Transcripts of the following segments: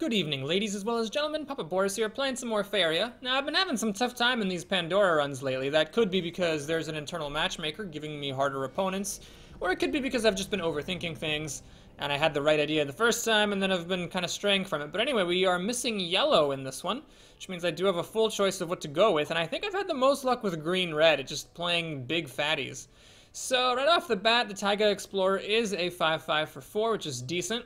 Good evening, ladies as well as gentlemen. Papa Boris here, playing some more Faeria. Now, I've been having some tough time in these Pandora runs lately. That could be because there's an internal matchmaker giving me harder opponents, or it could be because I've just been overthinking things, and I had the right idea the first time, and then I've been kind of straying from it. But anyway, we are missing yellow in this one, which means I do have a full choice of what to go with, and I think I've had the most luck with green-red, just playing big fatties. So, right off the bat, the Taiga Explorer is a 5/5 for 4, which is decent.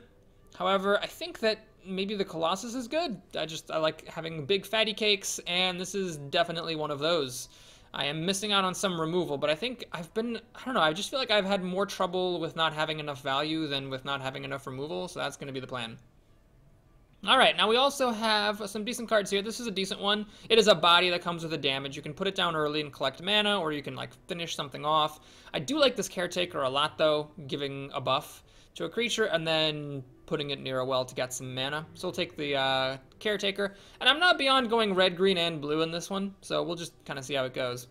However, I think that maybe the Colossus is good. I like having big fatty cakes, and this is definitely one of those. I am missing out on some removal, but I think I don't know, I just feel like I've had more trouble with not having enough value than with not having enough removal, so that's going to be the plan. Alright, now we also have some decent cards here. This is a decent one. It is a body that comes with a damage. You can put it down early and collect mana, or you can like finish something off. I do like this Caretaker a lot though, giving a buff to a creature and then putting it near a well to get some mana. So we'll take the Caretaker. And I'm not beyond going red, green, and blue in this one, so we'll just kind of see how it goes.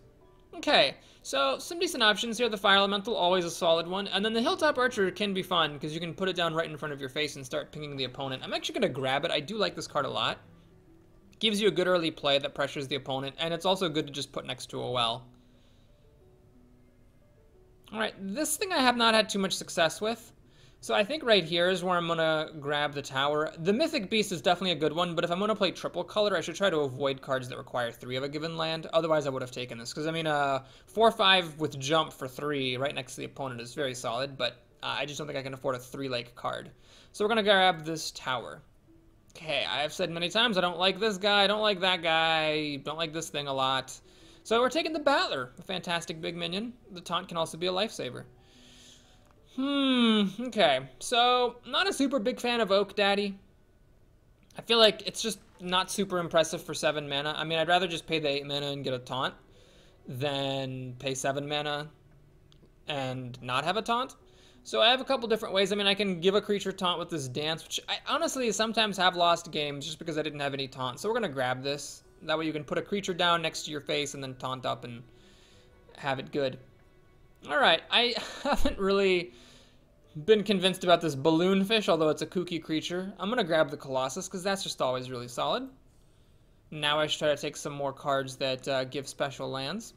Okay, so some decent options here. The Fire Elemental, always a solid one. And then the Hilltop Archer can be fun, because you can put it down right in front of your face and start pinging the opponent. I'm actually going to grab it. I do like this card a lot. Gives you a good early play that pressures the opponent, and it's also good to just put next to a well. Alright, this thing I have not had too much success with. So I think right here is where I'm going to grab the tower. The Mythic Beast is definitely a good one, but if I'm going to play triple color, I should try to avoid cards that require 3 of a given land. Otherwise, I would have taken this. Because, I mean, 4/5 with jump for 3 right next to the opponent is very solid, but I just don't think I can afford a 3-lake card. So we're going to grab this tower. Okay, I've said many times I don't like this guy, I don't like that guy, don't like this thing a lot. So we're taking the Battler, a fantastic big minion. The taunt can also be a lifesaver. Okay, so not a super big fan of Oak Daddy. I feel like it's just not super impressive for 7 mana. I mean, I'd rather just pay the 8 mana and get a taunt than pay 7 mana and not have a taunt. So I have a couple different ways. I mean, I can give a creature taunt with this dance, which I honestly sometimes have lost games just because I didn't have any taunt. So we're going to grab this. That way you can put a creature down next to your face and then taunt up and have it good. Alright, I haven't really been convinced about this balloon fish, although it's a kooky creature. I'm going to grab the Colossus because that's just always really solid. Now I should try to take some more cards that give special lands.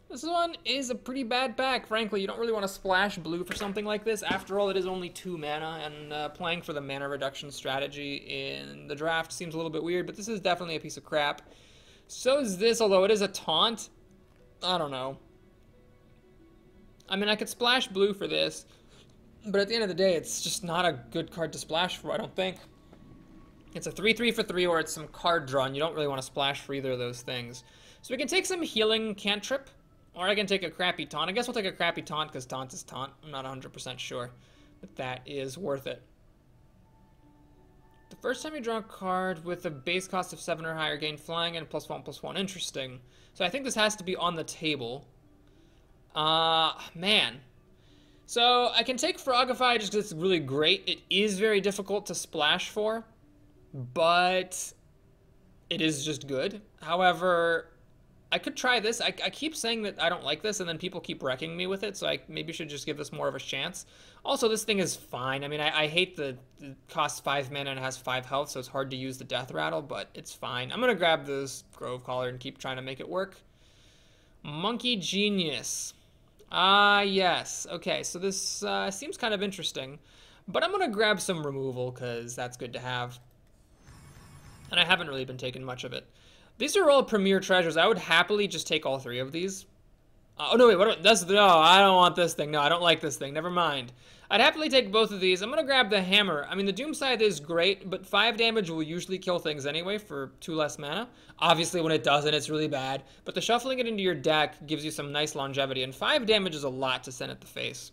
This one is a pretty bad pack, frankly. You don't really want to splash blue for something like this. After all, it is only 2 mana, and playing for the mana reduction strategy in the draft seems a little bit weird, but this is definitely a piece of crap. So is this, although it is a taunt. I don't know. I mean, I could splash blue for this, but at the end of the day, it's just not a good card to splash for, I don't think. It's a 3/3 for 3, or it's some card draw, and you don't really want to splash for either of those things. So we can take some healing cantrip, or I can take a crappy taunt. I guess we'll take a crappy taunt, because taunt is taunt. I'm not 100% sure, but that is worth it. The first time you draw a card with a base cost of 7 or higher, gain flying and +1/+1. Interesting. So I think this has to be on the table. Man. So I can take Frogify just because it's really great. It is very difficult to splash for, but it is just good. However, I could try this. I keep saying that I don't like this, and then people keep wrecking me with it, so I maybe should just give this more of a chance. Also, this thing is fine. I mean, I hate the it costs 5 mana and it has 5 health, so it's hard to use the Death Rattle, but it's fine. I'm going to grab this Grove Collar and keep trying to make it work. Monkey Genius. Yes. Okay, so this seems kind of interesting, but I'm going to grab some removal because that's good to have, and I haven't really been taking much of it. These are all premier treasures. I would happily just take all 3 of these. Oh, no, wait, no, I don't want this thing. No, I don't like this thing. Never mind. I'd happily take both of these. I'm going to grab the Hammer. I mean, the Doom Scythe is great, but 5 damage will usually kill things anyway for 2 less mana. Obviously, when it doesn't, it's really bad. But the shuffling it into your deck gives you some nice longevity, and 5 damage is a lot to send at the face.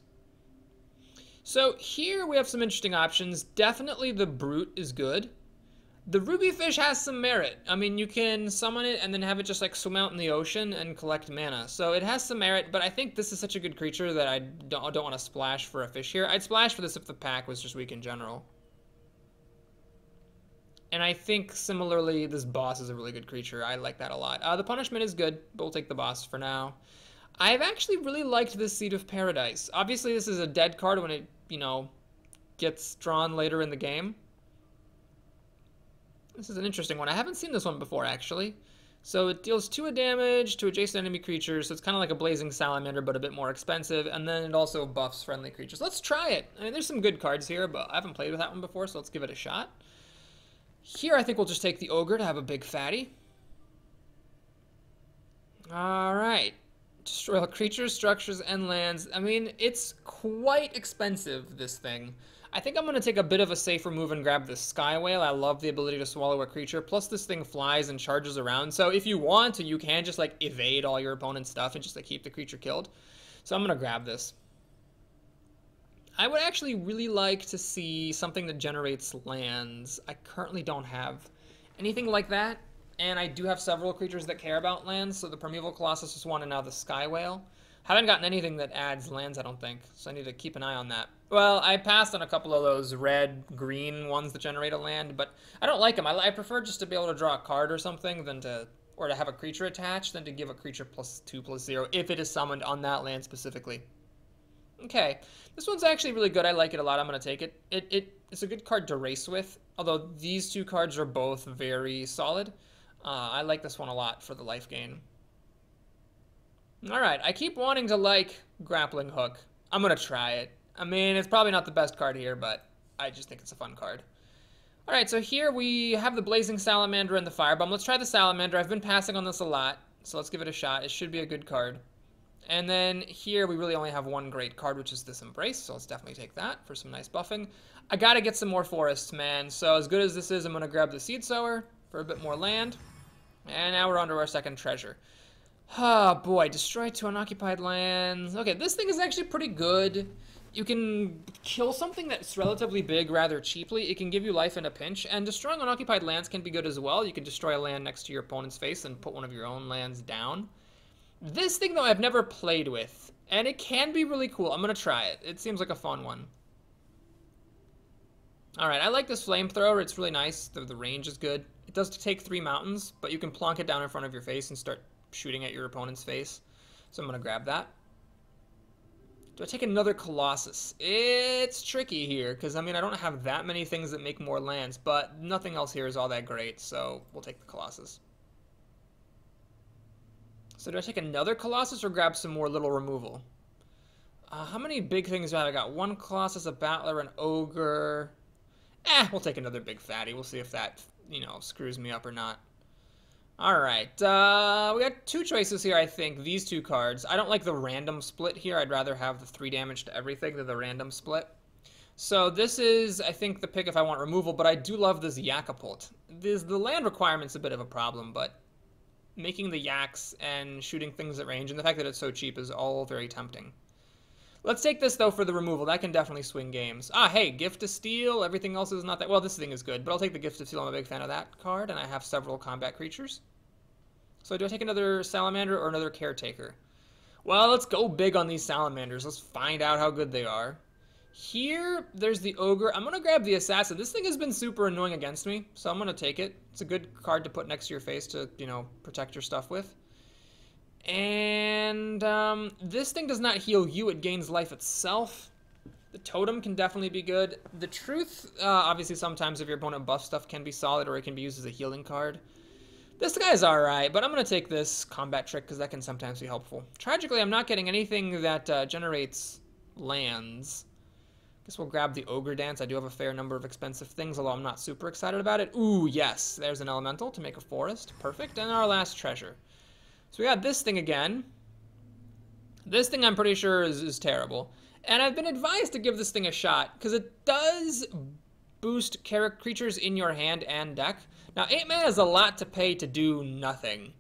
So here we have some interesting options. Definitely the Brute is good. The Ruby Fish has some merit. I mean, you can summon it and then have it just like swim out in the ocean and collect mana. So it has some merit, but I think this is such a good creature that I don't want to splash for a fish here. I'd splash for this if the pack was just weak in general. And I think similarly, this boss is a really good creature. I like that a lot. The punishment is good, but we'll take the boss for now. I've actually really liked this Seed of Paradise. Obviously, this is a dead card when it, you know, gets drawn later in the game. This is an interesting one. I haven't seen this one before, actually. So it deals 2 damage to adjacent enemy creatures, so it's kind of like a Blazing Salamander, but a bit more expensive, and then it also buffs friendly creatures. Let's try it. I mean, there's some good cards here, but I haven't played with that one before, so let's give it a shot. Here, I think we'll just take the Ogre to have a big fatty. Alright. Destroy all creatures, structures, and lands. I mean, it's quite expensive, this thing. I think I'm going to take a bit of a safer move and grab the Sky Whale. I love the ability to swallow a creature. Plus, this thing flies and charges around. So if you want to, you can just, like, evade all your opponent's stuff and just, like, keep the creature killed. So I'm going to grab this. I would actually really like to see something that generates lands. I currently don't have anything like that. And I do have several creatures that care about lands. So the Primeval Colossus is one, and now the Sky Whale. Haven't gotten anything that adds lands, I don't think, so I need to keep an eye on that. Well, I passed on a couple of those red-green ones that generate a land, but I don't like them. I prefer just to be able to draw a card or something than to, or to have a creature attached, than to give a creature +2/+0 if it is summoned on that land specifically. Okay, this one's actually really good. I like it a lot. I'm going to take it. It's a good card to race with, although these 2 cards are both very solid. I like this one a lot for the life gain. Alright, I keep wanting to like Grappling Hook. I'm going to try it. I mean, it's probably not the best card here, but I just think it's a fun card. Alright, so here we have the Blazing Salamander and the Firebomb. Let's try the Salamander. I've been passing on this a lot, so let's give it a shot. It should be a good card. And then here we really only have one great card, which is this Embrace, so let's definitely take that for some nice buffing. I gotta get some more forests, man. So as good as this is, I'm going to grab the Seed Sower for a bit more land. And now we're on to our second treasure. Oh boy, destroy 2 unoccupied lands. Okay, this thing is actually pretty good. You can kill something that's relatively big rather cheaply. It can give you life in a pinch, and destroying unoccupied lands can be good as well. You can destroy a land next to your opponent's face and put one of your own lands down. This thing, though, I've never played with, and it can be really cool. I'm going to try it. It seems like a fun one. Alright, I like this Flamethrower. It's really nice. The range is good. It does take 3 mountains, but you can plonk it down in front of your face and start shooting at your opponent's face. So I'm going to grab that. Do I take another Colossus? It's tricky here, because, I mean, I don't have that many things that make more lands, but nothing else here is all that great, so we'll take the Colossus. So do I take another Colossus or grab some more little removal? How many big things do I have? I got 1 Colossus, a Battler, an Ogre. We'll take another big fatty. We'll see if that, you know, screws me up or not. Alright, we got 2 choices here, I think. These 2 cards. I don't like the random split here. I'd rather have the 3 damage to everything than the random split. So this is, I think, the pick if I want removal, but I do love this Yakapult. The land requirement's a bit of a problem, but making the Yaks and shooting things at range, and the fact that it's so cheap is all very tempting. Let's take this, though, for the removal. That can definitely swing games. Hey, Gift of Steel. Everything else is not that... Well, this thing is good, but I'll take the Gift of Steel. I'm a big fan of that card, and I have several combat creatures. So do I take another Salamander or another Caretaker? Well, let's go big on these Salamanders. Let's find out how good they are. Here, there's the Ogre. I'm going to grab the Assassin. This thing has been super annoying against me, so I'm going to take it. It's a good card to put next to your face to, you know, protect your stuff with. And this thing does not heal you. It gains life itself. The Totem can definitely be good. The Truth, obviously sometimes if your opponent buffs stuff, can be solid, or it can be used as a healing card. This guy's alright, but I'm going to take this Combat Trick because that can sometimes be helpful. Tragically, I'm not getting anything that generates lands. Guess we'll grab the Ogre Dance. I do have a fair number of expensive things, although I'm not super excited about it. Ooh, yes. There's an Elemental to make a forest. Perfect. And our last treasure. So we got this thing again. This thing I'm pretty sure is terrible. And I've been advised to give this thing a shot, because it does boost creatures in your hand and deck. Now, 8 mana is a lot to pay to do nothing.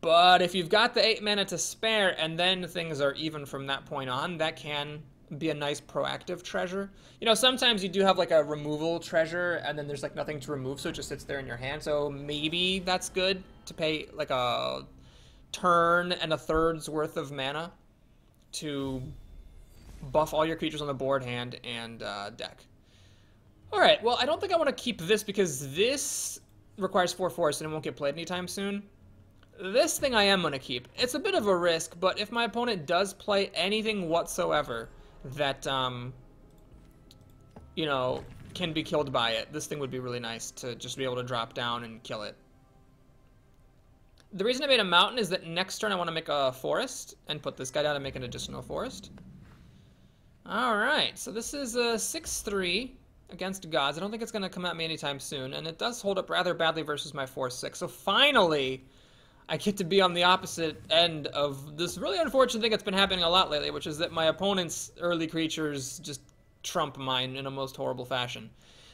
But if you've got the 8 mana to spare, and then things are even from that point on, that can be a nice proactive treasure. You know, sometimes you do have like a removal treasure, and then there's like nothing to remove, so it just sits there in your hand. So maybe that's good to pay like a turn and a third's worth of mana to buff all your creatures on the board, hand, and deck. Alright, well, I don't think I want to keep this because this requires 4 forests and it won't get played anytime soon. This thing I am going to keep. It's a bit of a risk, but if my opponent does play anything whatsoever that, you know, can be killed by it. This thing would be really nice to just be able to drop down and kill it. The reason I made a mountain is that next turn I want to make a forest and put this guy down and make an additional forest. Alright, so this is a 6-3 against gods. I don't think it's going to come at me anytime soon, and it does hold up rather badly versus my 4-6. So finally, I get to be on the opposite end of this really unfortunate thing that's been happening a lot lately, which is that my opponent's early creatures just trump mine in a most horrible fashion.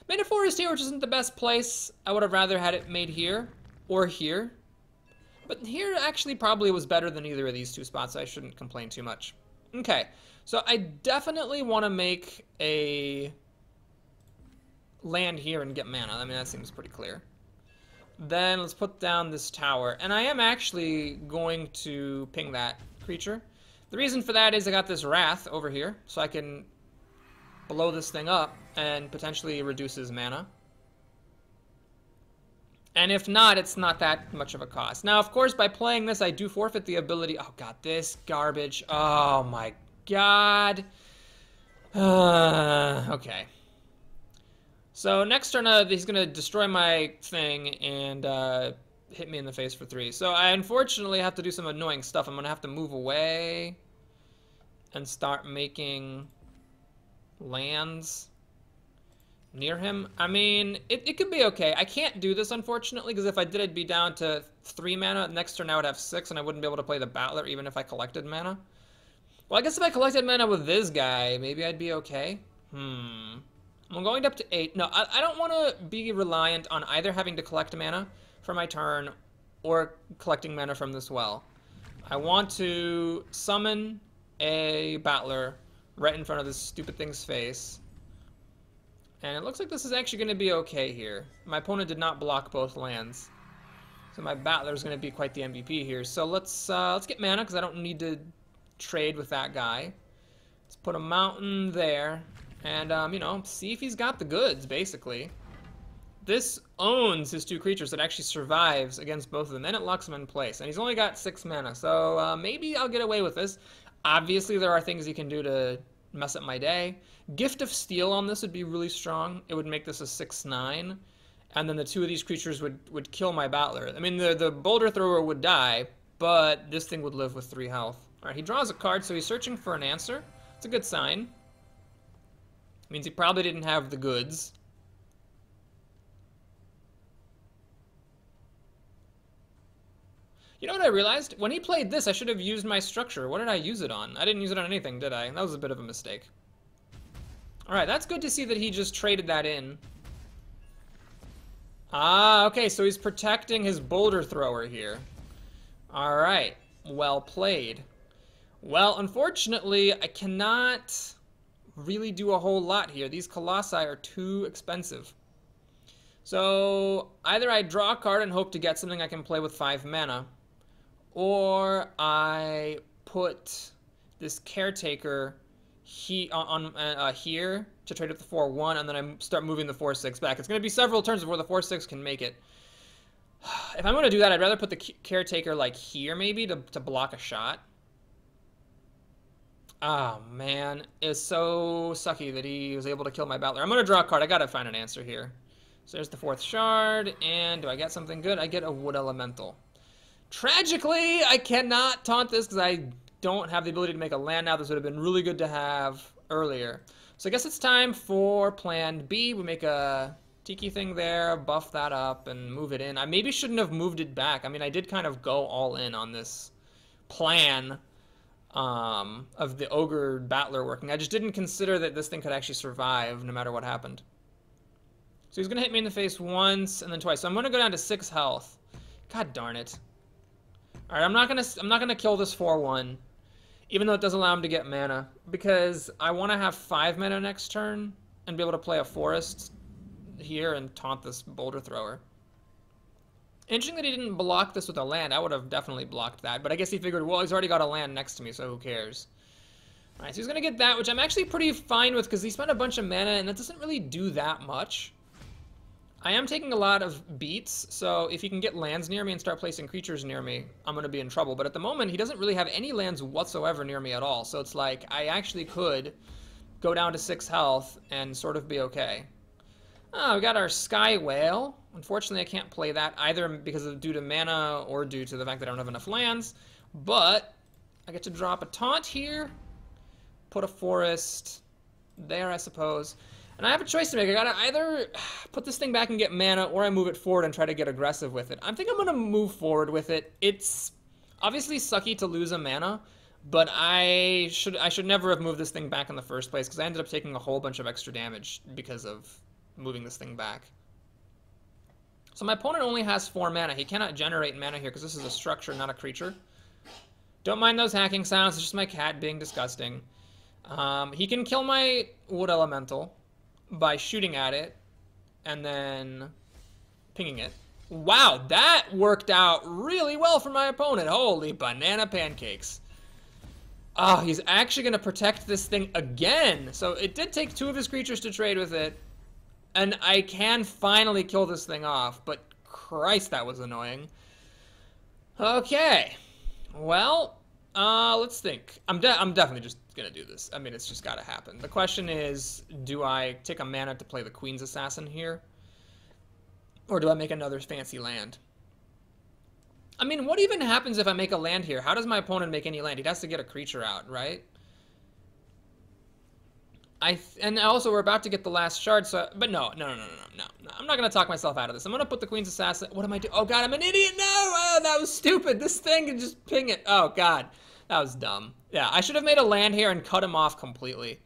Made a forest here, which isn't the best place. I would have rather had it made here or here. But here actually probably was better than either of these two spots, so I shouldn't complain too much. Okay, so I definitely want to make a land here and get mana. I mean, that seems pretty clear. Then let's put down this tower. And I am actually going to ping that creature. The reason for that is I got this Wrath over here, so I can blow this thing up and potentially reduce his mana. And if not, it's not that much of a cost. Now, of course, by playing this, I do forfeit the ability... Oh, God, this garbage. Oh, my God. Okay. So next turn, he's going to destroy my thing and hit me in the face for 3. So I unfortunately have to do some annoying stuff. I'm going to have to move away and start making lands near him. I mean, it could be okay. I can't do this, unfortunately, because if I did, I'd be down to 3 mana. Next turn, I would have 6, and I wouldn't be able to play the Battler, even if I collected mana. Well, I guess if I collected mana with this guy, maybe I'd be okay. I'm going up to 8. No, I don't want to be reliant on either having to collect mana for my turn or collecting mana from this well. I want to summon a Battler right in front of this stupid thing's face. And it looks like this is actually going to be okay here. My opponent did not block both lands. So my Battler is going to be quite the MVP here. So let's get mana, because I don't need to trade with that guy. Let's put a mountain there. And, you know, see if he's got the goods, basically. This owns his 2 creatures. That actually survives against both of them. Then it locks him in place. And he's only got 6 mana. So maybe I'll get away with this. Obviously, there are things he can do to mess up my day. Gift of Steel on this would be really strong. It would make this a 6-9. And then the 2 of these creatures would kill my Battler. I mean, the Boulder Thrower would die, but this thing would live with 3 health. Alright, he draws a card, so he's searching for an answer. It's a good sign. Means he probably didn't have the goods. You know what I realized? When he played this, I should have used my structure. What did I use it on? I didn't use it on anything, did I? That was a bit of a mistake. Alright, that's good to see that he just traded that in. Ah, okay, so he's protecting his Boulder Thrower here. Alright, well played. Well, unfortunately, I cannot really do a whole lot here. These Colossi are too expensive. So either I draw a card and hope to get something I can play with 5 mana, or I put this Caretaker here to trade up the 4-1, and then I start moving the 4-6 back. It's going to be several turns before the 4-6 can make it. If I'm going to do that, I'd rather put the Caretaker like here maybe to block a shot. Oh, man. It's so sucky that he was able to kill my Battler. I'm going to draw a card. I got to find an answer here. So there's the 4th shard, and do I get something good? I get a Wood Elemental. Tragically, I cannot taunt this because I don't have the ability to make a land now. This would have been really good to have earlier. So I guess it's time for plan B. We make a Tiki thing there, buff that up, and move it in. I maybe shouldn't have moved it back. I mean, I did kind of go all in on this plan of the Ogre Battler working. I just didn't consider that this thing could actually survive no matter what happened. So he's going to hit me in the face once and then twice. So I'm going to go down to 6 health. God darn it. Alright, I'm not gonna kill this 4-1, even though it does allow him to get mana, because I want to have 5 mana next turn and be able to play a forest here and taunt this Boulder Thrower. Interesting that he didn't block this with a land. I would have definitely blocked that, but I guess he figured, well, he's already got a land next to me, so who cares? Alright, so he's gonna get that, which I'm actually pretty fine with, because he spent a bunch of mana, and that doesn't really do that much. I am taking a lot of beats, so if he can get lands near me and start placing creatures near me, I'm going to be in trouble. But at the moment, he doesn't really have any lands whatsoever near me at all. So it's like, I actually could go down to 6 health and sort of be okay. Oh, we got our Sky Whale. Unfortunately, I can't play that either because of due to mana or due to the fact that I don't have enough lands. But I get to drop a taunt here, put a forest there, I suppose. And I have a choice to make. I gotta either put this thing back and get mana, or I move it forward and try to get aggressive with it. I think I'm gonna move forward with it. It's obviously sucky to lose a mana, but I should never have moved this thing back in the first place because I ended up taking a whole bunch of extra damage because of moving this thing back. So my opponent only has 4 mana. He cannot generate mana here because this is a structure, not a creature. Don't mind those hacking sounds. It's just my cat being disgusting. He can kill my wood elemental by shooting at it and then pinging it. Wow, that worked out really well for my opponent. Holy banana pancakes. Oh, he's actually going to protect this thing again. So it did take 2 of his creatures to trade with it. And I can finally kill this thing off. But Christ, that was annoying. Okay. Well, let's think. I'm definitely just going to do this. I mean, it's just got to happen. The question is, do I take a mana to play the Queen's Assassin here? Or do I make another fancy land? I mean, what even happens if I make a land here? How does my opponent make any land? He has to get a creature out, right? And also, we're about to get the last shard, so... But no. I'm not going to talk myself out of this. I'm going to put the Queen's Assassin... What am I doing? Oh, God, I'm an idiot! No! Oh, that was stupid! This thing can just ping it. Oh, God. That was dumb. Yeah, I should have made a land here and cut him off completely.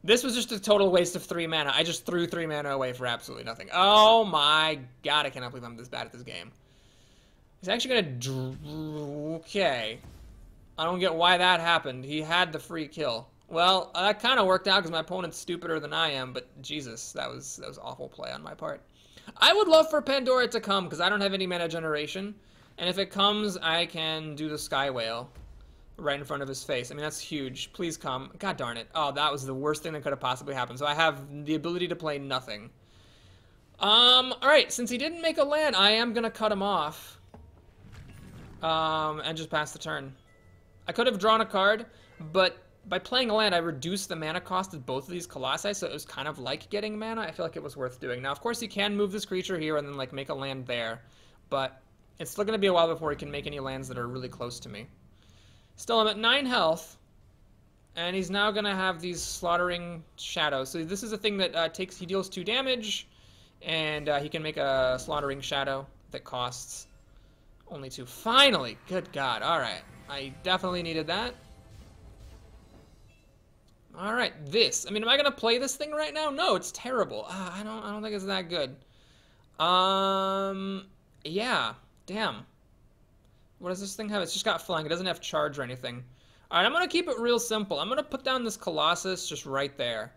This was just a total waste of 3 mana. I just threw 3 mana away for absolutely nothing. Oh, my God. I cannot believe I'm this bad at this game. He's actually going to... Okay. I don't get why that happened. He had the free kill. Well, that kind of worked out because my opponent's stupider than I am, but Jesus, that was awful play on my part. I would love for Pandora to come because I don't have any mana generation, and if it comes, I can do the Sky Whale right in front of his face. I mean, that's huge. Please come. God darn it. Oh, that was the worst thing that could have possibly happened. So I have the ability to play nothing. Alright, since he didn't make a land, I am going to cut him off. And just pass the turn. I could have drawn a card, but by playing a land, I reduced the mana cost of both of these Colossi, so it was kind of like getting mana. I feel like it was worth doing. Now, of course, he can move this creature here and then, like, make a land there, but it's still going to be a while before he can make any lands that are really close to me. Still, I'm at 9 health, and he's now going to have these Slaughtering Shadows. So this is a thing that he deals 2 damage, and he can make a Slaughtering Shadow that costs only 2. Finally! Good God. All right. I definitely needed that. All right, this. I mean, am I gonna play this thing right now? No, it's terrible. I don't think it's that good. Yeah. Damn. What does this thing have? It's just got flying. It doesn't have charge or anything. All right, I'm gonna keep it real simple. I'm gonna put down this Colossus just right there.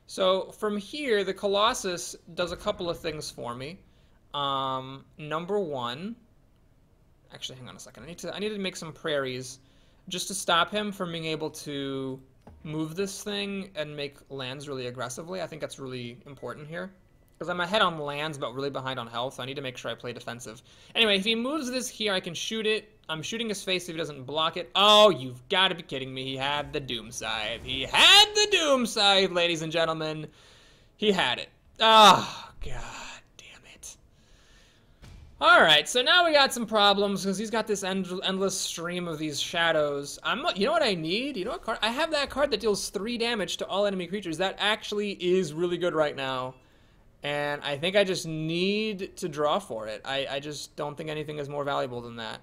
So from here, the Colossus does a couple of things for me. Number 1. Actually, hang on a second. I need to make some prairies just to stop him from being able to move this thing and make lands really aggressively. I think that's really important here. Because I'm ahead on lands, but really behind on health. So I need to make sure I play defensive. Anyway, if he moves this here, I can shoot it. I'm shooting his face if he doesn't block it. Oh, you've got to be kidding me. He had the Doom Scythe. He had the Doom Scythe, ladies and gentlemen. He had it. Oh, God. Alright, so now we got some problems because he's got this endless stream of these shadows. You know what I need? You know what card? I have that card that deals 3 damage to all enemy creatures. That actually is really good right now. And I think I just need to draw for it. I just don't think anything is more valuable than that.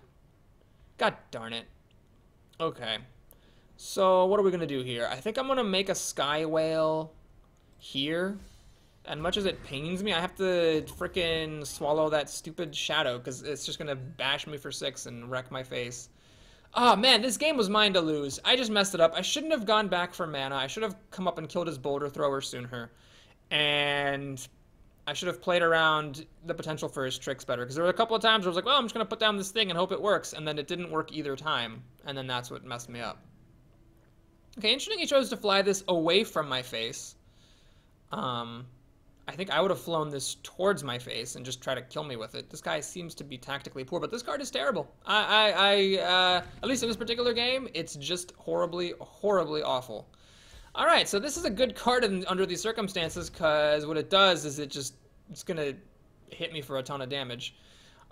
God darn it. Okay. So what are we going to do here? I think I'm going to make a Sky Whale here. And much as it pains me, I have to frickin' swallow that stupid shadow because it's just going to bash me for 6 and wreck my face. Oh, man, this game was mine to lose. I just messed it up. I shouldn't have gone back for mana. I should have come up and killed his Boulder Thrower sooner. And I should have played around the potential for his tricks better. Because there were a couple of times where I was like, well, I'm just going to put down this thing and hope it works. And then it didn't work either time. And then that's what messed me up. Okay, interesting he chose to fly this away from my face. I think I would have flown this towards my face and just try to kill me with it. This guy seems to be tactically poor, but this card is terrible. At least in this particular game, it's just horribly, horribly awful. All right, so this is a good card under these circumstances because what it does is it just it's gonna hit me for a ton of damage.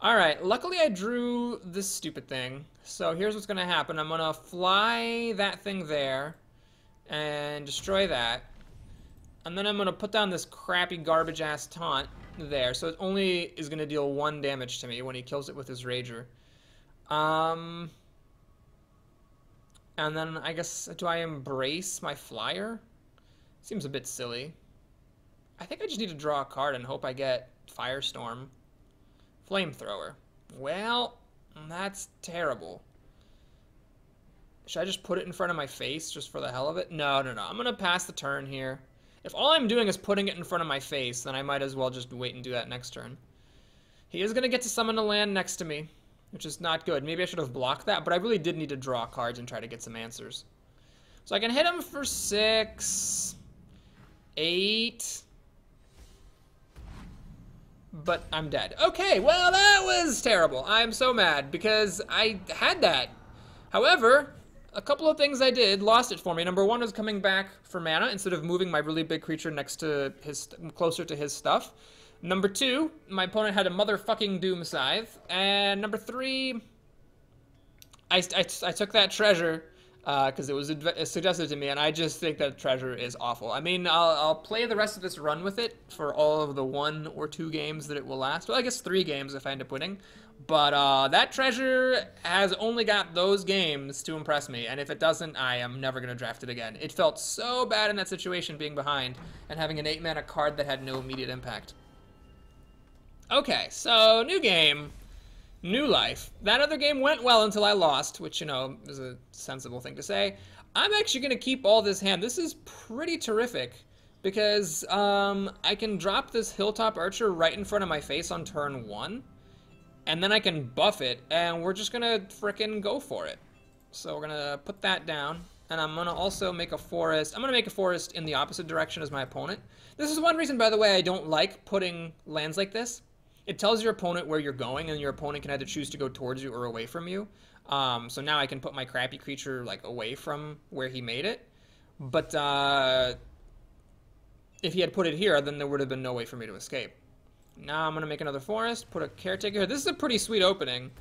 Alright, luckily I drew this stupid thing. So here's what's gonna happen. I'm gonna fly that thing there and destroy that. And then I'm gonna put down this crappy garbage ass taunt there. So it only is gonna deal 1 damage to me when he kills it with his Rager. And then I guess, do I embrace my flyer? Seems a bit silly. I think I just need to draw a card and hope I get Firestorm. Flamethrower. Well, that's terrible. Should I just put it in front of my face just for the hell of it? No, no, no. I'm going to pass the turn here. If all I'm doing is putting it in front of my face, then I might as well just wait and do that next turn. He is going to get to summon a land next to me, which is not good. Maybe I should have blocked that, but I really did need to draw cards and try to get some answers. So I can hit him for 6, 8... but I'm dead. Okay, well, that was terrible. I'm so mad because I had that. However, a couple of things I did lost it for me. Number 1 was coming back for mana instead of moving my really big creature next to his, closer to his stuff. Number 2, my opponent had a motherfucking Doom Scythe. And number 3, I took that treasure because it was suggested to me, and I just think that treasure is awful. I mean, I'll play the rest of this run with it for all of the 1 or 2 games that it will last. Well, I guess 3 games if I end up winning. But that treasure has only got those games to impress me, and if it doesn't, I am never going to draft it again. It felt so bad in that situation being behind and having an 8-mana card that had no immediate impact. Okay, so new game. New life. That other game went well until I lost, which, you know, is a sensible thing to say. I'm actually going to keep all this hand. This is pretty terrific because I can drop this Hilltop Archer right in front of my face on turn 1, and then I can buff it, and we're just going to frickin' go for it. So we're going to put that down, and I'm going to also make a forest. I'm going to make a forest in the opposite direction as my opponent. This is one reason, by the way, I don't like putting lands like this. It tells your opponent where you're going, and your opponent can either choose to go towards you or away from you. So now I can put my crappy creature like away from where he made it. But if he had put it here, then there would have been no way for me to escape. Now I'm going to make another forest, put a Caretaker here. This is a pretty sweet opening.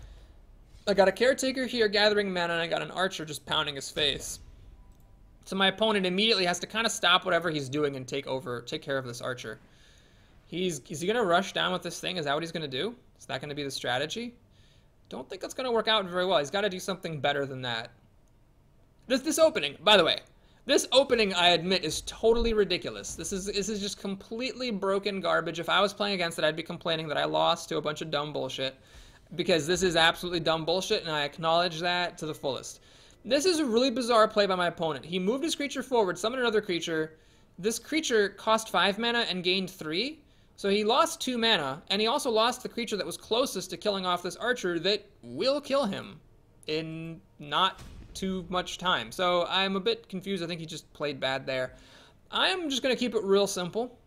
I got a Caretaker here gathering mana, and I got an Archer just pounding his face. So my opponent immediately has to kind of stop whatever he's doing and take care of this Archer. Is he going to rush down with this thing? Is that what he's going to do? Is that going to be the strategy? Don't think that's going to work out very well. He's got to do something better than that. This opening, by the way, this opening, I admit, is totally ridiculous. This is just completely broken garbage. If I was playing against it, I'd be complaining that I lost to a bunch of dumb bullshit, because this is absolutely dumb bullshit, and I acknowledge that to the fullest. This is a really bizarre play by my opponent. He moved his creature forward, summoned another creature. This creature cost 5 mana and gained 3. So he lost 2 mana, and he also lost the creature that was closest to killing off this Archer that will kill him in not too much time. So I'm a bit confused. I think he just played bad there. I'm just going to keep it real simple.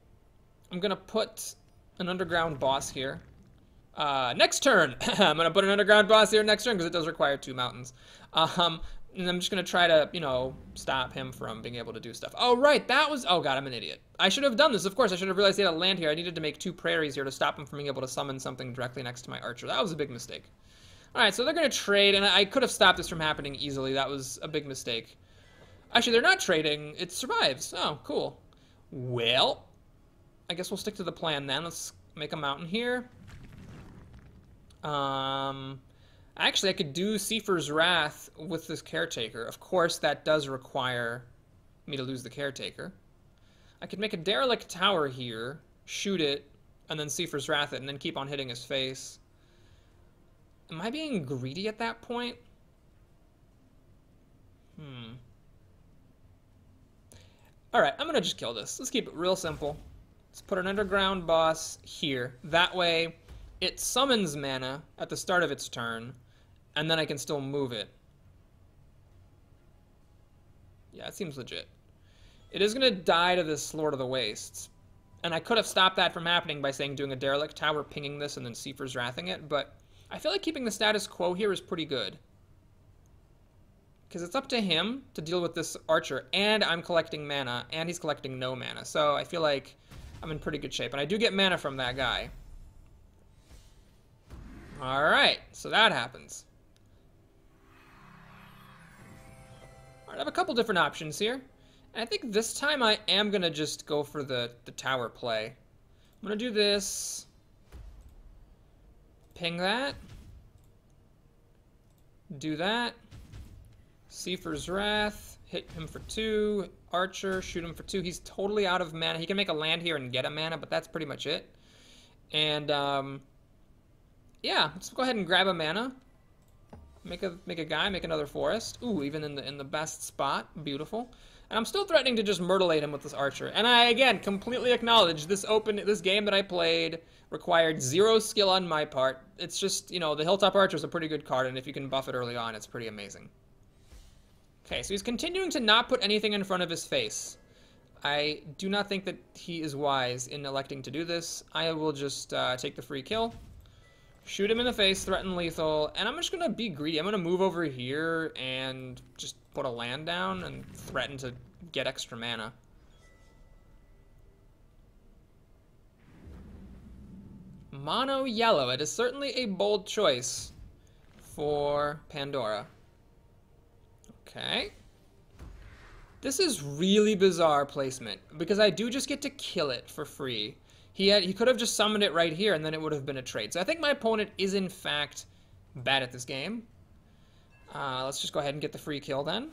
I'm going to put an underground boss here. Next turn! I'm going to put an underground boss here next turn because it does require 2 mountains. And I'm just going to try to, you know, stop him from being able to do stuff. Oh, right, that was... Oh, God, I'm an idiot. I should have done this, of course. I should have realized he had a land here. I needed to make 2 prairies here to stop him from being able to summon something directly next to my Archer. That was a big mistake. All right, so they're going to trade, and I could have stopped this from happening easily. That was a big mistake. Actually, they're not trading. It survives. Oh, cool. Well, I guess we'll stick to the plan then. Let's make a mountain here. Actually, I could do Seifer's Wrath with this Caretaker. Of course, that does require me to lose the Caretaker. I could make a Derelict Tower here, shoot it, and then Seifer's Wrath it, and then keep on hitting his face. Am I being greedy at that point? Alright, I'm gonna just kill this. Let's keep it real simple. Let's put an underground boss here. That way, it summons mana at the start of its turn, and then I can still move it. Yeah, it seems legit. It is going to die to this Lord of the Wastes. And I could have stopped that from happening by saying doing a Derelict Tower, pinging this, and then Seifer's Wrathing it, but I feel like keeping the status quo here is pretty good. Because it's up to him to deal with this Archer, and I'm collecting mana, and he's collecting no mana. So I feel like I'm in pretty good shape. And I do get mana from that guy. Alright, so that happens. Alright, I have a couple different options here. And I think this time I am going to just go for the tower play. I'm going to do this. Ping that. Do that. Seifer's Wrath. Hit him for 2. Archer, shoot him for 2. He's totally out of mana. He can make a land here and get a mana, but that's pretty much it. And, yeah, let's go ahead and grab a mana. Make a guy, make another forest. Ooh, even in the best spot. Beautiful. And I'm still threatening to just myrtlate him with this archer. And I, again, completely acknowledge this game that I played required 0 skill on my part. It's just, you know, the Hilltop Archer is a pretty good card, and if you can buff it early on, it's pretty amazing. Okay, so he's continuing to not put anything in front of his face. I do not think that he is wise in electing to do this. I will just take the free kill. Shoot him in the face, threaten lethal, and I'm just going to be greedy. I'm going to move over here and just put a land down and threaten to get extra mana. Mono yellow. It is certainly a bold choice for Pandora. Okay. This is really bizarre placement because I do just get to kill it for free. He could have just summoned it right here and then it would have been a trade. So I think my opponent is in fact bad at this game. Let's just go ahead and get the free kill then.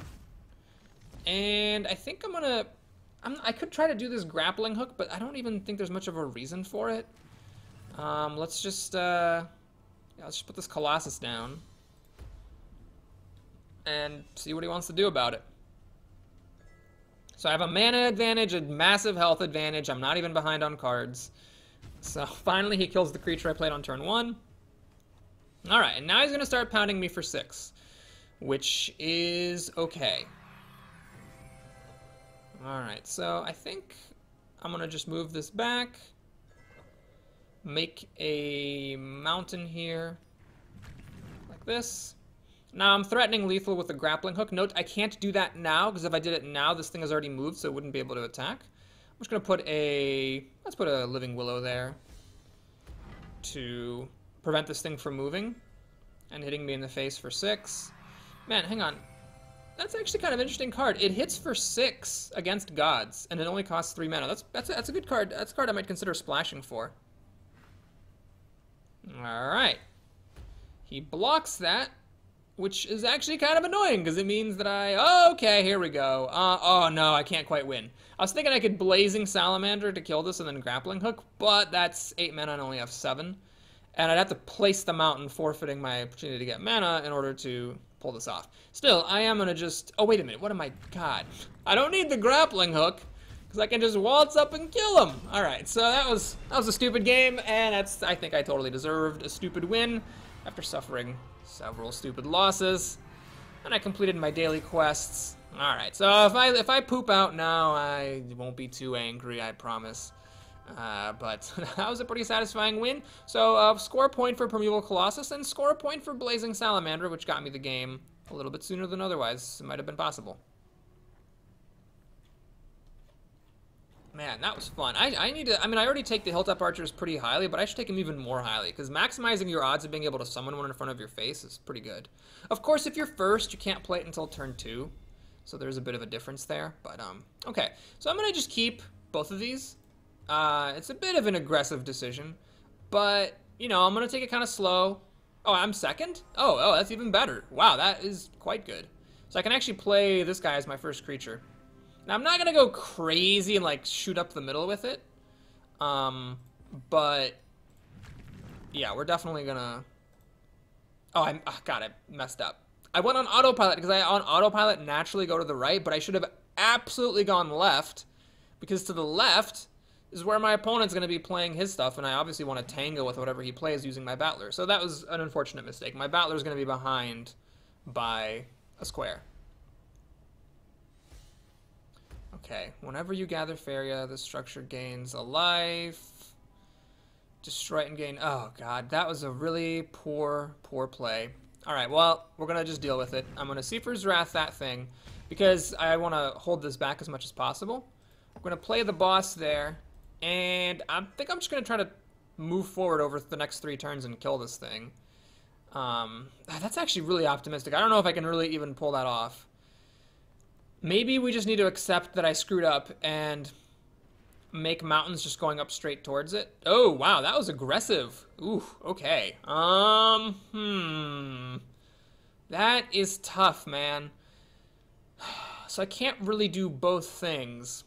And I think I could try to do this grappling hook, but I don't even think there's much of a reason for it. Let's just put this Colossus down and see what he wants to do about it. So I have a mana advantage, a massive health advantage. I'm not even behind on cards. So finally he kills the creature I played on turn 1. Alright, and now he's going to start pounding me for 6, which is okay. Alright, so I think I'm going to just move this back. Make a mountain here, like this. Now I'm threatening lethal with a grappling hook. Note, I can't do that now, because if I did it now, this thing has already moved, so it wouldn't be able to attack. I'm just going to let's put a Living Willow there to prevent this thing from moving and hitting me in the face for 6. Man, hang on. That's actually kind of an interesting card. It hits for 6 against gods, and it only costs 3 mana. That's a good card. That's a card I might consider splashing for. Alright. He blocks that, which is actually kind of annoying, because it means that oh, okay, here we go. Oh no, I can't quite win. I was thinking I could Blazing Salamander to kill this and then Grappling Hook, but that's 8 mana and only have 7. And I'd have to place the mountain, forfeiting my opportunity to get mana in order to pull this off. Still, I am going to just... Oh, wait a minute, what am I... God. I don't need the Grappling Hook, because I can just waltz up and kill him. Alright, so that was a stupid game, and I think I totally deserved a stupid win after suffering several stupid losses, and I completed my daily quests. Alright, so if I poop out now, I won't be too angry, I promise. But that was a pretty satisfying win. So score a point for Primeval Colossus, and score a point for Blazing Salamander, which got me the game a little bit sooner than otherwise it might have been possible. Man, that was fun. I already take the Hilltop Archers pretty highly, but I should take them even more highly, because maximizing your odds of being able to summon one in front of your face is pretty good. Of course, if you're first, you can't play it until turn 2, so there's a bit of a difference there, but, okay. So I'm going to just keep both of these. It's a bit of an aggressive decision, but, you know, I'm going to take it kind of slow. Oh, I'm second? Oh, that's even better. Wow, that is quite good. So I can actually play this guy as my first creature. Now, I'm not going to go crazy and, like, shoot up the middle with it. But, yeah, we're definitely going to... Oh, God, I messed up. I went on autopilot because on autopilot naturally go to the right, but I should have absolutely gone left, because to the left is where my opponent's going to be playing his stuff, and I obviously want to tango with whatever he plays using my Battler. So that was an unfortunate mistake. My Battler's going to be behind by a square. Okay, whenever you gather Faeria, the structure gains a life. Destroy it and gain... Oh, God, that was a really poor play. Alright, well, we're going to just deal with it. I'm going to Seifer's Wrath that thing, because I want to hold this back as much as possible. I'm going to play the boss there, And I think I'm just going to try to move forward over the next 3 turns and kill this thing. That's actually really optimistic. I don't know if I can really even pull that off. Maybe we just need to accept that I screwed up and make mountains just going up straight towards it. Oh, wow, that was aggressive. Ooh, okay. That is tough, man. So I can't really do both things.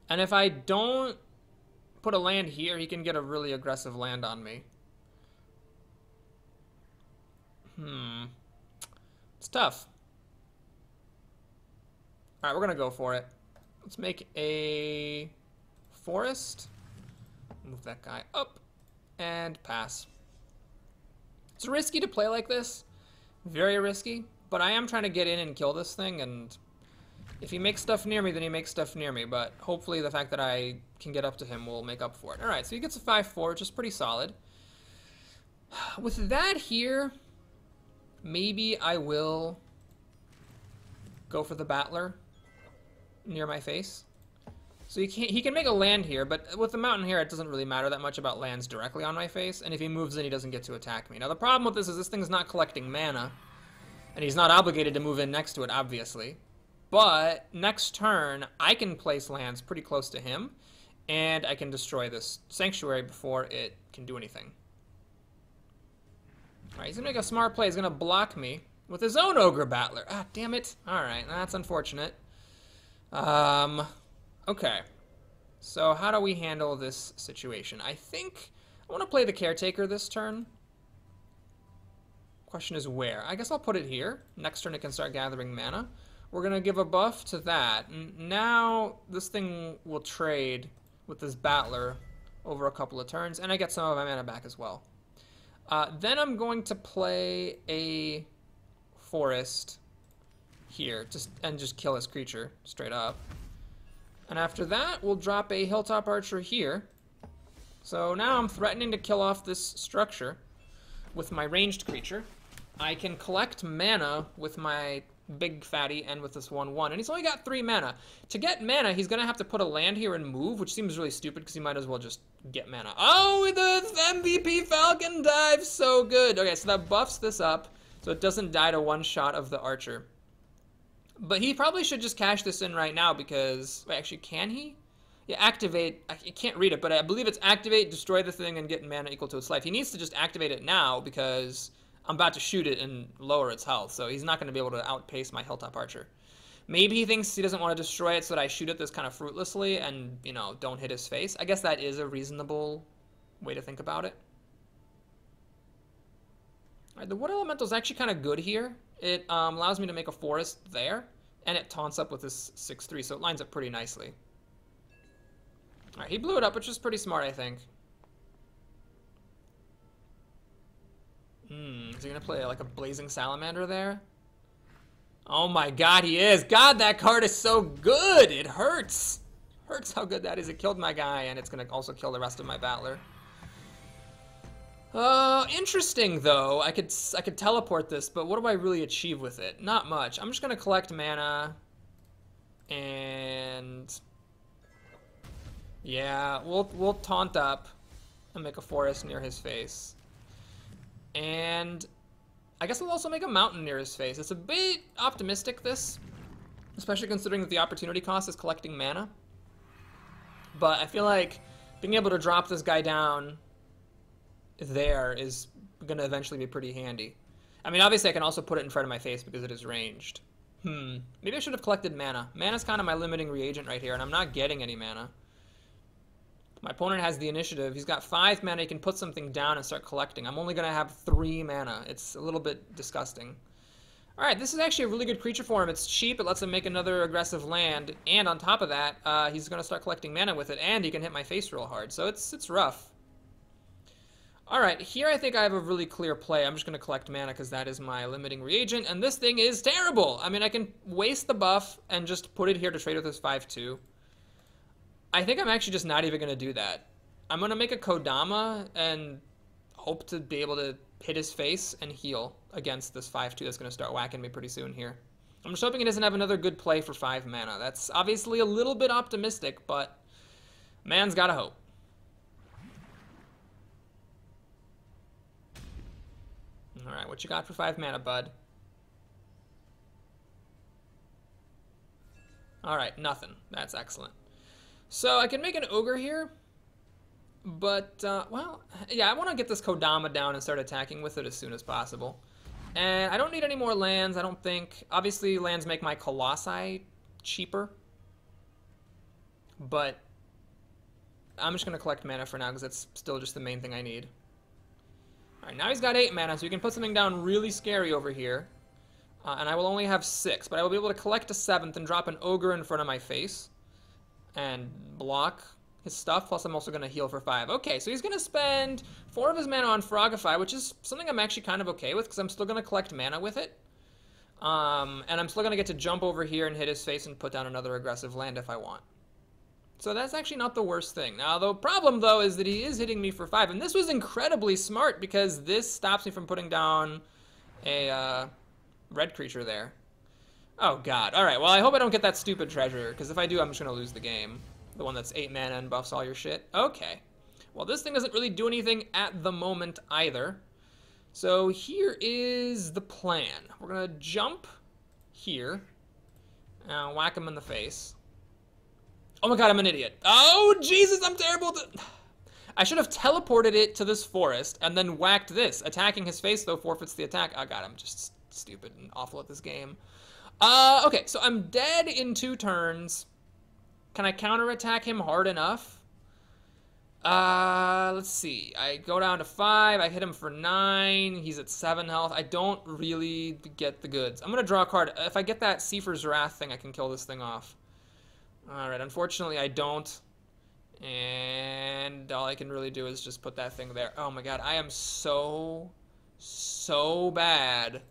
And if I don't put a land here, he can get a really aggressive land on me. It's tough. Alright, we're gonna go for it. Let's make a forest. Move that guy up. And pass. It's risky to play like this. Very risky. But I am trying to get in and kill this thing, and if he makes stuff near me, then he makes stuff near me. But hopefully the fact that I can get up to him will make up for it. Alright, so he gets a 5-4, which is pretty solid. With that here, maybe I will go for the battler near my face. So he can make a land here, but with the mountain here, it doesn't really matter that much about lands directly on my face. And if he moves in, he doesn't get to attack me. Now, the problem with this is this thing's not collecting mana, and he's not obligated to move in next to it, obviously. But next turn, I can place lands pretty close to him, and I can destroy this sanctuary before it can do anything. Alright, he's going to make a smart play. He's going to block me with his own Ogre Battler. Ah, damn it. Alright, that's unfortunate. Okay. So how do we handle this situation? I think I want to play the Caretaker this turn. Question is where? I guess I'll put it here. Next turn it can start gathering mana. We're going to give a buff to that. And now this thing will trade with this Battler over a couple of turns, and I get some of my mana back as well. Then I'm going to play a forest here, just kill his creature straight up. And after that, we'll drop a Hilltop Archer here. So now I'm threatening to kill off this structure with my ranged creature. I can collect mana with my big fatty and with this 1/1, and he's only got 3 mana. To get mana, he's gonna have to put a land here and move, which seems really stupid because he might as well just get mana. Oh, the MVP Falcon dive, so good. Okay, so that buffs this up, so it doesn't die to one shot of the archer. But he probably should just cash this in right now because, wait, actually, can he? Yeah, activate, I can't read it, but I believe it's activate, destroy the thing, and get mana equal to its life. He needs to just activate it now because I'm about to shoot it and lower its health, so he's not going to be able to outpace my Hilltop Archer. Maybe he thinks he doesn't want to destroy it so that I shoot it this kind of fruitlessly and, you know, don't hit his face. I guess that is a reasonable way to think about it. Alright, the Wood Elemental is actually kind of good here. It allows me to make a forest there, and it taunts up with this 6/3, so it lines up pretty nicely. Alright, he blew it up, which is pretty smart, I think. Is he going to play like a Blazing Salamander there? Oh my god, he is! God, that card is so good! It hurts! Hurts how good that is. It killed my guy, and it's going to also kill the rest of my Battler. Interesting though. I could teleport this, but what do I really achieve with it? Not much. I'm just gonna collect mana, and yeah, we'll taunt up and make a forest near his face, and I guess I'll also make a mountain near his face. It's a bit optimistic, this, especially considering that the opportunity cost is collecting mana. But I feel like being able to drop this guy down there is going to eventually be pretty handy. I mean, obviously I can also put it in front of my face because it is ranged. Maybe I should have collected mana. Mana's kind of my limiting reagent right here, and I'm not getting any mana. My opponent has the initiative. He's got 5 mana. He can put something down and start collecting. I'm only going to have 3 mana. It's a little bit disgusting. Alright, this is actually a really good creature for him. It's cheap. It lets him make another aggressive land. And on top of that, he's going to start collecting mana with it. And he can hit my face real hard. So it's rough. Alright, here I think I have a really clear play. I'm just going to collect mana because that is my limiting reagent. And this thing is terrible! I mean, I can waste the buff and just put it here to trade with this 5/2. I think I'm actually just not even going to do that. I'm going to make a Kodama and hope to be able to hit his face and heal against this 5/2 that's going to start whacking me pretty soon here. I'm just hoping he doesn't have another good play for 5 mana. That's obviously a little bit optimistic, but Man's gotta hope. Alright, what you got for 5 mana, bud? Alright, nothing. That's excellent. So I can make an ogre here, but, well, yeah, I want to get this Kodama down and start attacking with it as soon as possible. And I don't need any more lands, I don't think. Obviously, lands make my Colossi cheaper, but I'm just going to collect mana for now because that's still just the main thing I need. Alright, now he's got 8 mana, so he can put something down really scary over here. And I will only have 6, but I will be able to collect a 7th and drop an ogre in front of my face and block his stuff, plus I'm also going to heal for 5. Okay, so he's going to spend 4 of his mana on Frogify, which is something I'm actually kind of okay with, because I'm still going to collect mana with it. And I'm still going to get to jump over here and hit his face and put down another aggressive land if I want. So that's actually not the worst thing. Now, the problem, though, is that he is hitting me for 5. And this was incredibly smart, because this stops me from putting down a red creature there. Oh, God. All right, well, I hope I don't get that stupid treasure, because if I do, I'm just going to lose the game. The one that's 8 mana and buffs all your shit. Okay. Well, this thing doesn't really do anything at the moment either. So here is the plan. We're going to jump here. Whack him in the face. Oh my god, I'm an idiot. Oh, Jesus, I'm terrible. I should have teleported it to this forest and then whacked this. Attacking his face, though, forfeits the attack. Oh god, I'm just stupid and awful at this game. Okay, so I'm dead in 2 turns. Can I counterattack him hard enough? Let's see. I go down to 5. I hit him for 9. He's at 7 health. I don't really get the goods. I'm going to draw a card. If I get that Seifer's Wrath thing, I can kill this thing off. Alright, unfortunately I don't. And all I can really do is just put that thing there. Oh my god, I am so bad.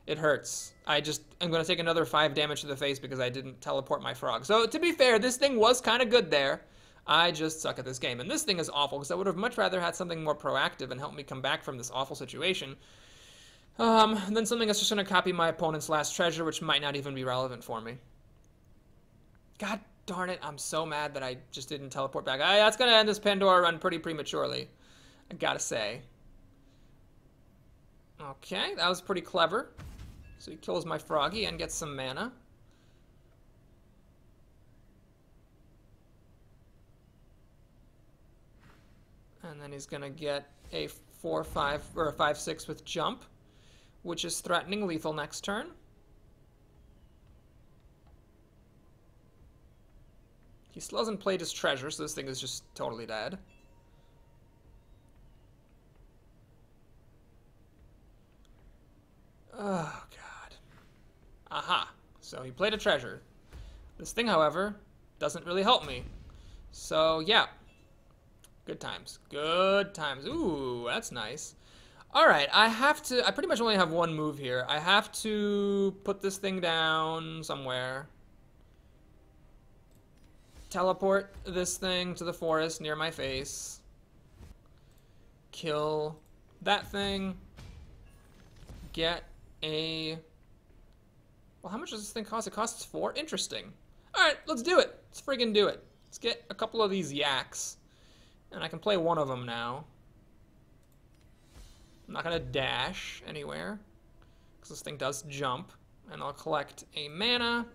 It hurts. I'm going to take another 5 damage to the face because I didn't teleport my frog. So, to be fair, this thing was kind of good there. I just suck at this game. And this thing is awful because I would have much rather had something more proactive and help me come back from this awful situation. Than something that's just going to copy my opponent's last treasure, which might not even be relevant for me. God darn it, I'm so mad that I just didn't teleport back. That's going to end this Pandora run pretty prematurely, I gotta say. Okay, that was pretty clever. So he kills my froggy and gets some mana. And then he's going to get a 4-5 or a 5-6 with jump, which is threatening lethal next turn. He still hasn't played his treasure, so this thing is just totally dead. Oh, God. Aha. So he played a treasure. This thing, however, doesn't really help me. So, yeah. Good times. Good times. Ooh, that's nice. Alright, I pretty much only have one move here. I have to put this thing down somewhere. Teleport this thing to the forest near my face. Kill that thing. Get a... Well, how much does this thing cost? It costs 4? Interesting. Alright, let's do it. Let's friggin' do it. Let's get a couple of these yaks. And I can play one of them now. I'm not gonna dash anywhere, because this thing does jump. And I'll collect a mana.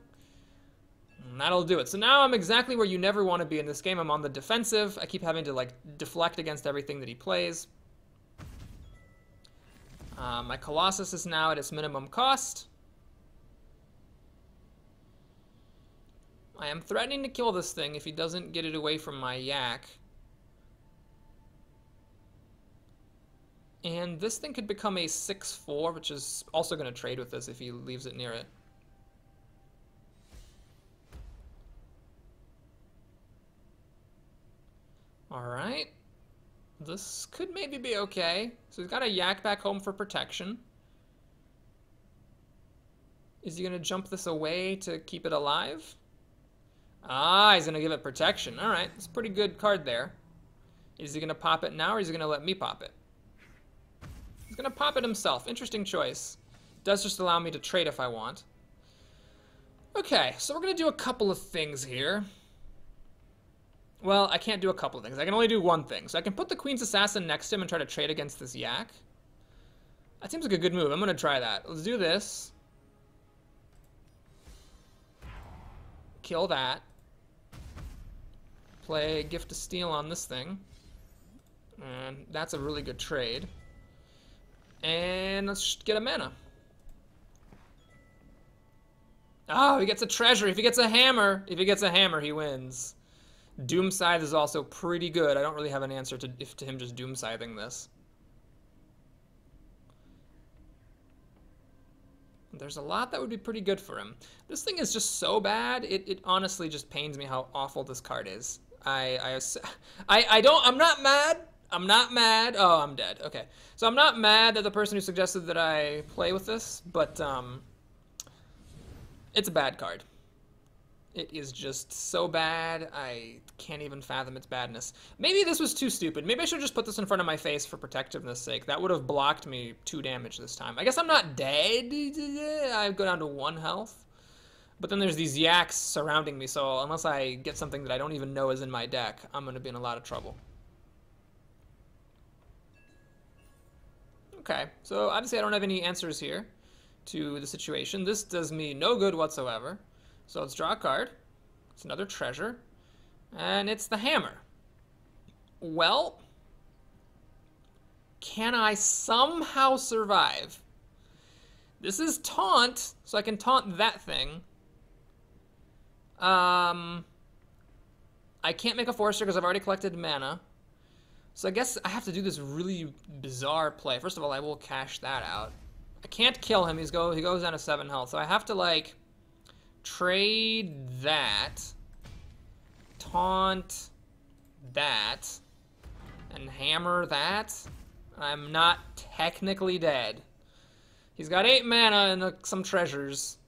And that'll do it. So now I'm exactly where you never want to be in this game. I'm on the defensive. I keep having to, like, deflect against everything that he plays. My Colossus is now at its minimum cost. I am threatening to kill this thing if he doesn't get it away from my yak. And this thing could become a 6-4, which is also going to trade with this if he leaves it near it. Alright. This could maybe be okay. So he's got a yak back home for protection. Is he going to jump this away to keep it alive? Ah, he's going to give it protection. Alright, it's a pretty good card there. Is he going to pop it now, or is he going to let me pop it? He's going to pop it himself. Interesting choice. Does just allow me to trade if I want. Okay, so we're going to do a couple of things here. Well, I can't do a couple of things. I can only do one thing. So I can put the Queen's Assassin next to him and try to trade against this yak. That seems like a good move. I'm going to try that. Let's do this. Kill that. Play Gift of Steel on this thing. And that's a really good trade. And let's get a mana. Oh, he gets a treasure. If he gets a hammer, he wins. Doom Scythe is also pretty good. I don't really have an answer to him just Doom Scything this. There's a lot that would be pretty good for him. This thing is just so bad. It honestly just pains me how awful this card is. I'm not mad. I'm not mad. Oh, I'm dead. Okay. So I'm not mad at the person who suggested that I play with this, but it's a bad card. It is just so bad, I can't even fathom its badness. Maybe this was too stupid. Maybe I should just put this in front of my face for protectiveness sake. That would have blocked me 2 damage this time. I guess I'm not dead. I go down to 1 health. But then there's these yaks surrounding me, so unless I get something that I don't even know is in my deck, I'm going to be in a lot of trouble. Okay, so obviously I don't have any answers here to the situation. This does me no good whatsoever. So let's draw a card. It's another treasure. And it's the hammer. Well, can I somehow survive? This is taunt, so I can taunt that thing. I can't make a Forester because I've already collected mana. So I guess I have to do this really bizarre play. First of all, I will cash that out. I can't kill him. He goes down to 7 health. So I have to, like, trade that, taunt that, and hammer that. I'm not technically dead. He's got 8 mana and some treasures,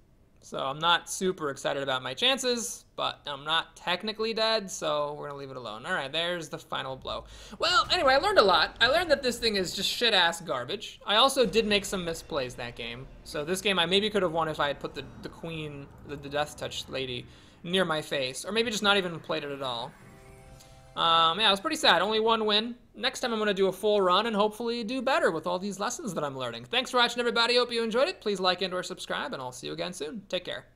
so I'm not super excited about my chances, but I'm not technically dead, so we're gonna leave it alone. All right, there's the final blow. Well, anyway, I learned a lot. I learned that this thing is just shit-ass garbage. I also did make some misplays that game. So this game I maybe could have won if I had put the queen, the Death Touch lady, near my face, or maybe just not even played it at all. Yeah, it was pretty sad. Only 1 win. Next time I'm going to do a full run and hopefully do better with all these lessons that I'm learning. Thanks for watching, everybody. Hope you enjoyed it. Please like and or subscribe, and I'll see you again soon. Take care.